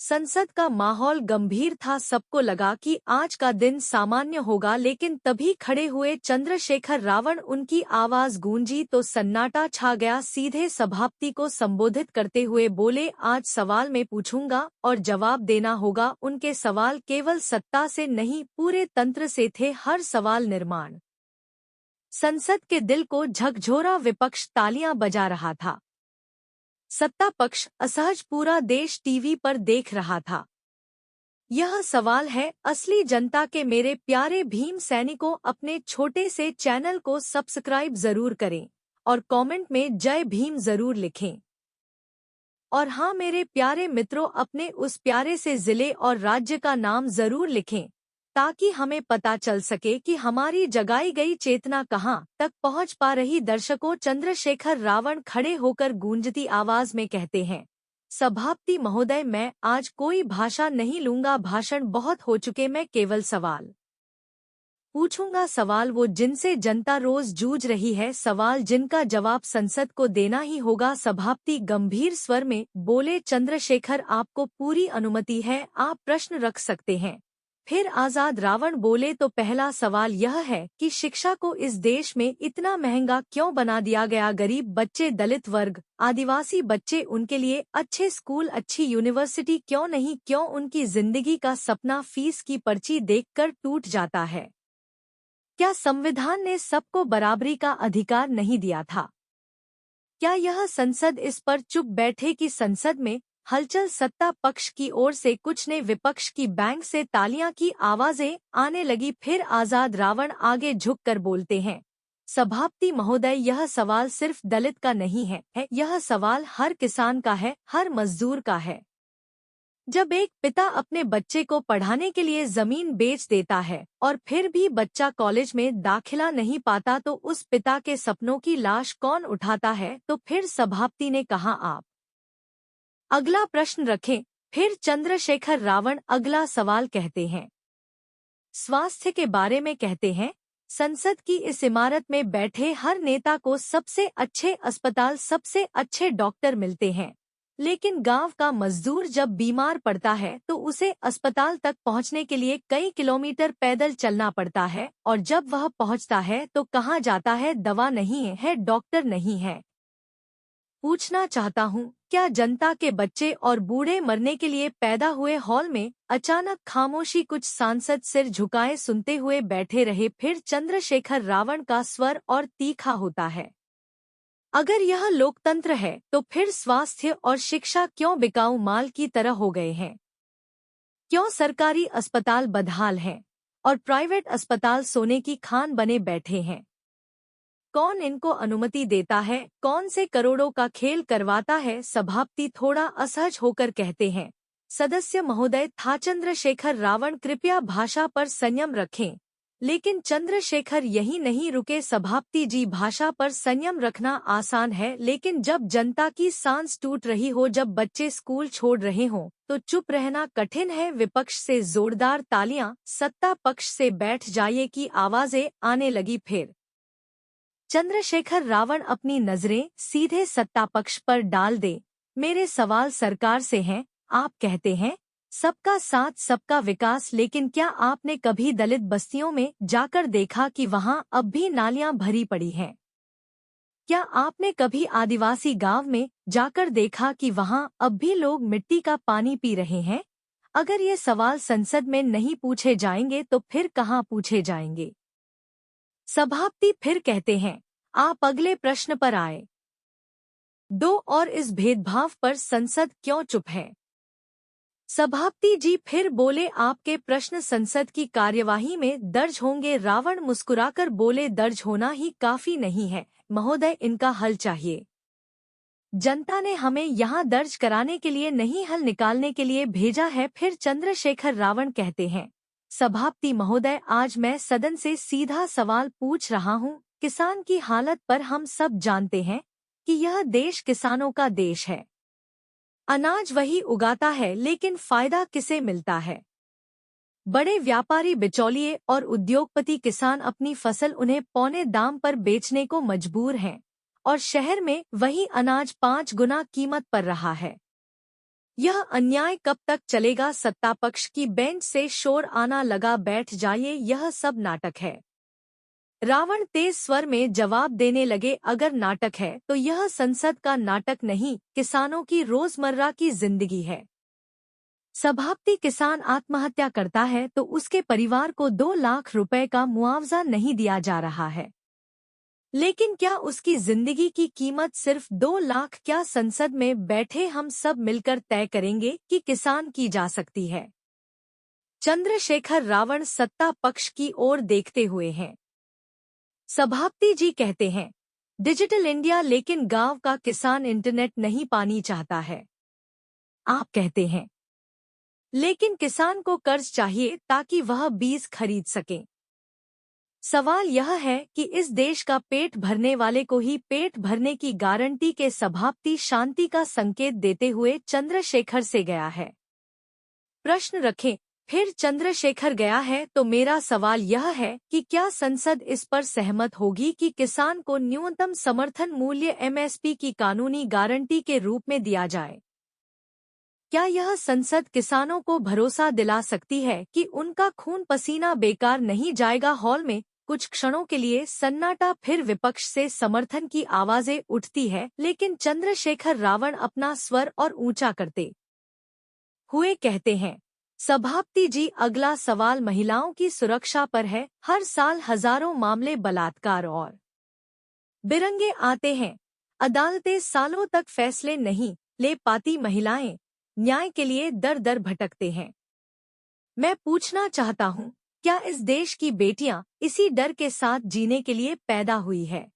संसद का माहौल गंभीर था। सबको लगा कि आज का दिन सामान्य होगा, लेकिन तभी खड़े हुए चंद्रशेखर रावण। उनकी आवाज गूंजी तो सन्नाटा छा गया। सीधे सभापति को संबोधित करते हुए बोले, आज सवाल मैं पूछूंगा और जवाब देना होगा। उनके सवाल केवल सत्ता से नहीं, पूरे तंत्र से थे। हर सवाल निर्माण संसद के दिल को झकझोरा। विपक्ष तालियां बजा रहा था, सत्ता पक्ष असहज। पूरा देश टीवी पर देख रहा था। यह सवाल है असली जनता के। मेरे प्यारे भीम सैनिकों, अपने छोटे से चैनल को सब्सक्राइब जरूर करें और कमेंट में जय भीम जरूर लिखें। और हाँ मेरे प्यारे मित्रों, अपने उस प्यारे से जिले और राज्य का नाम जरूर लिखें, ताकि हमें पता चल सके कि हमारी जगाई गई चेतना कहाँ तक पहुँच पा रही। दर्शकों, चंद्रशेखर रावण खड़े होकर गूंजती आवाज में कहते हैं, सभापति महोदय, मैं आज कोई भाषा नहीं लूंगा। भाषण बहुत हो चुके। मैं केवल सवाल पूछूंगा। सवाल वो जिनसे जनता रोज जूझ रही है, सवाल जिनका जवाब संसद को देना ही होगा। सभापति गंभीर स्वर में बोले, चंद्रशेखर, आपको पूरी अनुमति है, आप प्रश्न रख सकते हैं। फिर आजाद रावण बोले, तो पहला सवाल यह है कि शिक्षा को इस देश में इतना महंगा क्यों बना दिया गया। गरीब बच्चे, दलित वर्ग, आदिवासी बच्चे, उनके लिए अच्छे स्कूल, अच्छी यूनिवर्सिटी क्यों नहीं? क्यों उनकी जिंदगी का सपना फीस की पर्ची देखकर टूट जाता है? क्या संविधान ने सबको बराबरी का अधिकार नहीं दिया था? क्या यह संसद इस पर चुप बैठे कि संसद में हलचल सत्ता पक्ष की ओर से कुछ ने, विपक्ष की बैंक से तालियां की आवाजें आने लगी। फिर आजाद रावण आगे झुककर बोलते हैं, सभापति महोदय, यह सवाल सिर्फ दलित का नहीं है, यह सवाल हर किसान का है, हर मजदूर का है। जब एक पिता अपने बच्चे को पढ़ाने के लिए जमीन बेच देता है और फिर भी बच्चा कॉलेज में दाखिला नहीं पाता, तो उस पिता के सपनों की लाश कौन उठाता है? तो फिर सभापति ने कहा, आप अगला प्रश्न रखें। फिर चंद्रशेखर रावण अगला सवाल कहते हैं, स्वास्थ्य के बारे में कहते हैं, संसद की इस इमारत में बैठे हर नेता को सबसे अच्छे अस्पताल, सबसे अच्छे डॉक्टर मिलते हैं, लेकिन गांव का मजदूर जब बीमार पड़ता है तो उसे अस्पताल तक पहुंचने के लिए कई किलोमीटर पैदल चलना पड़ता है, और जब वह पहुंचता है तो कहाँ जाता है? दवा नहीं है, डॉक्टर नहीं है। पूछना चाहता हूँ, क्या जनता के बच्चे और बूढ़े मरने के लिए पैदा हुए हॉल में अचानक खामोशी? कुछ सांसद सिर झुकाए सुनते हुए बैठे रहे। फिर चंद्रशेखर रावण का स्वर और तीखा होता है, अगर यह लोकतंत्र है तो फिर स्वास्थ्य और शिक्षा क्यों बिकाऊ माल की तरह हो गए हैं? क्यों सरकारी अस्पताल बदहाल हैं और प्राइवेट अस्पताल सोने की खान बने बैठे हैं? कौन इनको अनुमति देता है? कौन से करोड़ों का खेल करवाता है? सभापति थोड़ा असहज होकर कहते हैं, सदस्य महोदय था चंद्रशेखर रावण, कृपया भाषा पर संयम रखें। लेकिन चंद्रशेखर यही नहीं रुके। सभापति जी, भाषा पर संयम रखना आसान है, लेकिन जब जनता की सांस टूट रही हो, जब बच्चे स्कूल छोड़ रहे हों, तो चुप रहना कठिन है। विपक्ष से जोरदार तालियां, सत्ता पक्ष से बैठ जाइए की आवाजें आने लगी। फिर चंद्रशेखर रावण अपनी नजरें सीधे सत्ता पक्ष पर डाल दे, मेरे सवाल सरकार से हैं। आप कहते हैं सबका साथ सबका विकास, लेकिन क्या आपने कभी दलित बस्तियों में जाकर देखा कि वहां अब भी नालियां भरी पड़ी हैं? क्या आपने कभी आदिवासी गांव में जाकर देखा कि वहां अब भी लोग मिट्टी का पानी पी रहे हैं? अगर ये सवाल संसद में नहीं पूछे जाएंगे तो फिर कहां पूछे जाएंगे? सभापति फिर कहते हैं, आप अगले प्रश्न पर आए। और इस भेदभाव पर संसद क्यों चुप है? सभापति जी फिर बोले, आपके प्रश्न संसद की कार्यवाही में दर्ज होंगे। रावण मुस्कुराकर बोले, दर्ज होना ही काफी नहीं है महोदय, इनका हल चाहिए। जनता ने हमें यहाँ दर्ज कराने के लिए नहीं, हल निकालने के लिए भेजा है। फिर चंद्रशेखर रावण कहते हैं, सभापति महोदय, आज मैं सदन से सीधा सवाल पूछ रहा हूँ। किसान की हालत पर हम सब जानते हैं कि यह देश किसानों का देश है। अनाज वही उगाता है, लेकिन फायदा किसे मिलता है? बड़े व्यापारी, बिचौलिए और उद्योगपति। किसान अपनी फसल उन्हें पौने दाम पर बेचने को मजबूर हैं, और शहर में वही अनाज 5 गुना कीमत पर रहा है। यह अन्याय कब तक चलेगा? सत्तापक्ष की बेंच से शोर आना लगा, बैठ जाइए, यह सब नाटक है। रावण तेज स्वर में जवाब देने लगे, अगर नाटक है तो यह संसद का नाटक नहीं, किसानों की रोजमर्रा की जिंदगी है। सभापति किसान आत्महत्या करता है तो उसके परिवार को 2 लाख रुपए का मुआवजा नहीं दिया जा रहा है। लेकिन क्या उसकी जिंदगी की कीमत सिर्फ 2 लाख? क्या संसद में बैठे हम सब मिलकर तय करेंगे कि किसान की जा सकती है? चंद्रशेखर रावण सत्ता पक्ष की ओर देखते हुए हैं। सभापति जी कहते हैं, डिजिटल इंडिया, लेकिन गांव का किसान इंटरनेट नहीं पानी चाहता है। आप कहते हैं, लेकिन किसान को कर्ज चाहिए ताकि वह बीज खरीद सके। सवाल यह है कि इस देश का पेट भरने वाले को ही पेट भरने की गारंटी के? सभापति शांति का संकेत देते हुए चंद्रशेखर से गया है। प्रश्न रखें, फिर चंद्रशेखर गया है तो मेरा सवाल यह है कि क्या संसद इस पर सहमत होगी कि किसान को न्यूनतम समर्थन मूल्य एमएसपी की कानूनी गारंटी के रूप में दिया जाए? क्या यह संसद किसानों को भरोसा दिला सकती है कि उनका खून पसीना बेकार नहीं जाएगा? हॉल में कुछ क्षणों के लिए सन्नाटा, फिर विपक्ष से समर्थन की आवाजें उठती है, लेकिन चंद्रशेखर रावण अपना स्वर और ऊंचा करते हुए कहते हैं, सभापति जी, अगला सवाल महिलाओं की सुरक्षा पर है। हर साल हजारों मामले बलात्कार और बिरंगे आते हैं। अदालतें सालों तक फैसले नहीं ले पाती, महिलाएं न्याय के लिए दर दर भटकते हैं। मैं पूछना चाहता हूँ, क्या इस देश की बेटियां इसी डर के साथ जीने के लिए पैदा हुई है?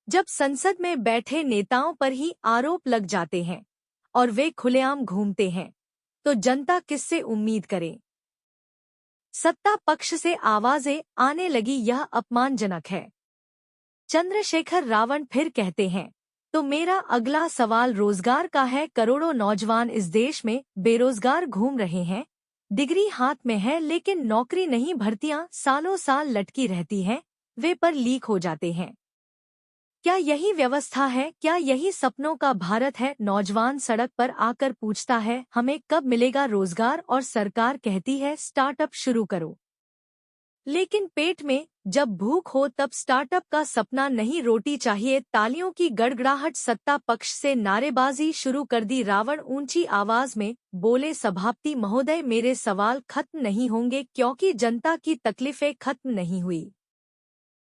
जब संसद में बैठे नेताओं पर ही आरोप लग जाते हैं और वे खुलेआम घूमते हैं, तो जनता किससे उम्मीद करे? सत्ता पक्ष से आवाजें आने लगी, यह अपमानजनक है। चंद्रशेखर रावण फिर कहते हैं, तो मेरा अगला सवाल रोजगार का है। करोड़ों नौजवान इस देश में बेरोजगार घूम रहे हैं, डिग्री हाथ में है लेकिन नौकरी नहीं, भर्तियां सालों साल लटकी रहती हैं, वे पर लीक हो जाते हैं। क्या यही व्यवस्था है? क्या यही सपनों का भारत है? नौजवान सड़क पर आकर पूछता है, हमें कब मिलेगा रोजगार? और सरकार कहती है, स्टार्टअप शुरू करो। लेकिन पेट में जब भूख हो तब स्टार्टअप का सपना नहीं, रोटी चाहिए। तालियों की गड़गड़ाहट, सत्ता पक्ष से नारेबाजी शुरू कर दी। रावण ऊंची आवाज में बोले, सभापति महोदय, मेरे सवाल खत्म नहीं होंगे क्योंकि जनता की तकलीफें खत्म नहीं हुई।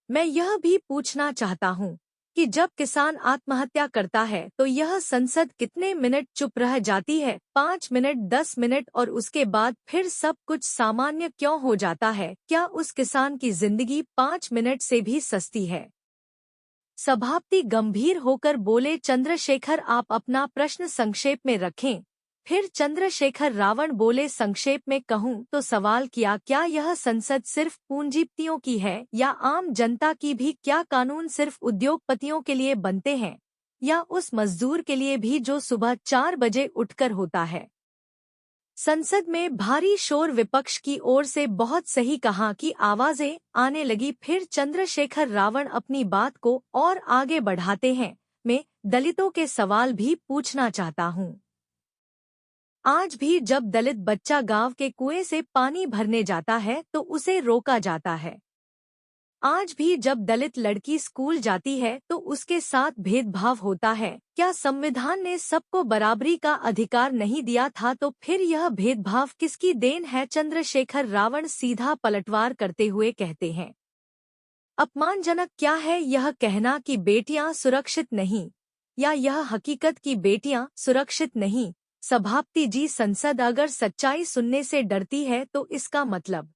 मैं यह भी पूछना चाहता हूँ कि जब किसान आत्महत्या करता है तो यह संसद कितने मिनट चुप रह जाती है? 5 मिनट, 10 मिनट, और उसके बाद फिर सब कुछ सामान्य क्यों हो जाता है? क्या उस किसान की जिंदगी 5 मिनट से भी सस्ती है? सभापति गंभीर होकर बोले, चंद्रशेखर, आप अपना प्रश्न संक्षेप में रखें। फिर चंद्रशेखर रावण बोले, संक्षेप में कहूँ तो सवाल किया, क्या यह संसद सिर्फ पूंजीपतियों की है या आम जनता की भी? क्या कानून सिर्फ उद्योगपतियों के लिए बनते हैं या उस मजदूर के लिए भी जो सुबह 4 बजे उठकर होता है? संसद में भारी शोर, विपक्ष की ओर से बहुत सही कहा की आवाजें आने लगी। फिर चंद्रशेखर रावण अपनी बात को और आगे बढ़ाते हैं, मैं दलितों के सवाल भी पूछना चाहता हूँ। आज भी जब दलित बच्चा गांव के कुएं से पानी भरने जाता है तो उसे रोका जाता है। आज भी जब दलित लड़की स्कूल जाती है तो उसके साथ भेदभाव होता है। क्या संविधान ने सबको बराबरी का अधिकार नहीं दिया था? तो फिर यह भेदभाव किसकी देन है? चंद्रशेखर रावण सीधा पलटवार करते हुए कहते हैं, अपमानजनक क्या है यह कहना कि बेटियां सुरक्षित नहीं, या यह हकीकत कि बेटियां सुरक्षित नहीं? सभापति जी, संसद अगर सच्चाई सुनने से डरती है तो इसका मतलब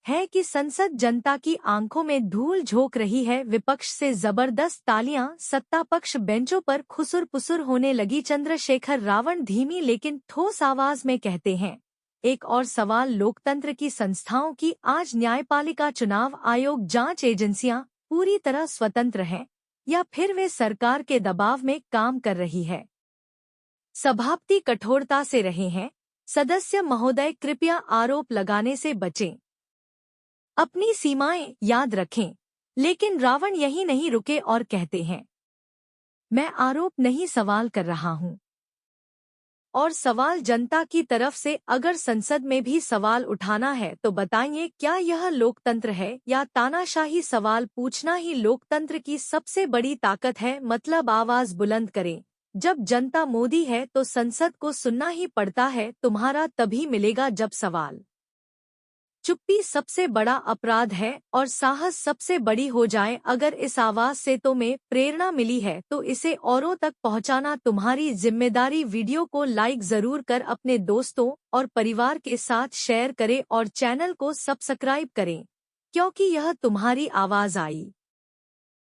है कि संसद जनता की आंखों में धूल झोंक रही है। विपक्ष से जबरदस्त तालियां, सत्ता पक्ष बेंचों पर खुसुर पुसुर होने लगी। चंद्रशेखर रावण धीमी लेकिन ठोस आवाज में कहते हैं, एक और सवाल, लोकतंत्र की संस्थाओं की आज न्यायपालिका, चुनाव आयोग, जांच एजेंसियां पूरी तरह स्वतंत्र हैं या फिर वे सरकार के दबाव में काम कर रही है? सभापति कठोरता से रहे हैं, सदस्य महोदय कृपया आरोप लगाने से बचें, अपनी सीमाएं याद रखें। लेकिन रावण यही नहीं रुके और कहते हैं, मैं आरोप नहीं, सवाल कर रहा हूं। और सवाल जनता की तरफ से, अगर संसद में भी सवाल उठाना है तो बताइए, क्या यह लोकतंत्र है या तानाशाही? सवाल पूछना ही लोकतंत्र की सबसे बड़ी ताकत है। मतलब आवाज बुलंद करें। जब जनता मोदी है तो संसद को सुनना ही पड़ता है। तुम्हारा तभी मिलेगा जब सवाल। चुप्पी सबसे बड़ा अपराध है और साहस सबसे बड़ी हो जाए। अगर इस आवाज से तुम्हें प्रेरणा मिली है तो इसे औरों तक पहुंचाना तुम्हारी जिम्मेदारी। वीडियो को लाइक जरूर कर अपने दोस्तों और परिवार के साथ शेयर करें और चैनल को सब्सक्राइब करें, क्योंकि यह तुम्हारी आवाज आई।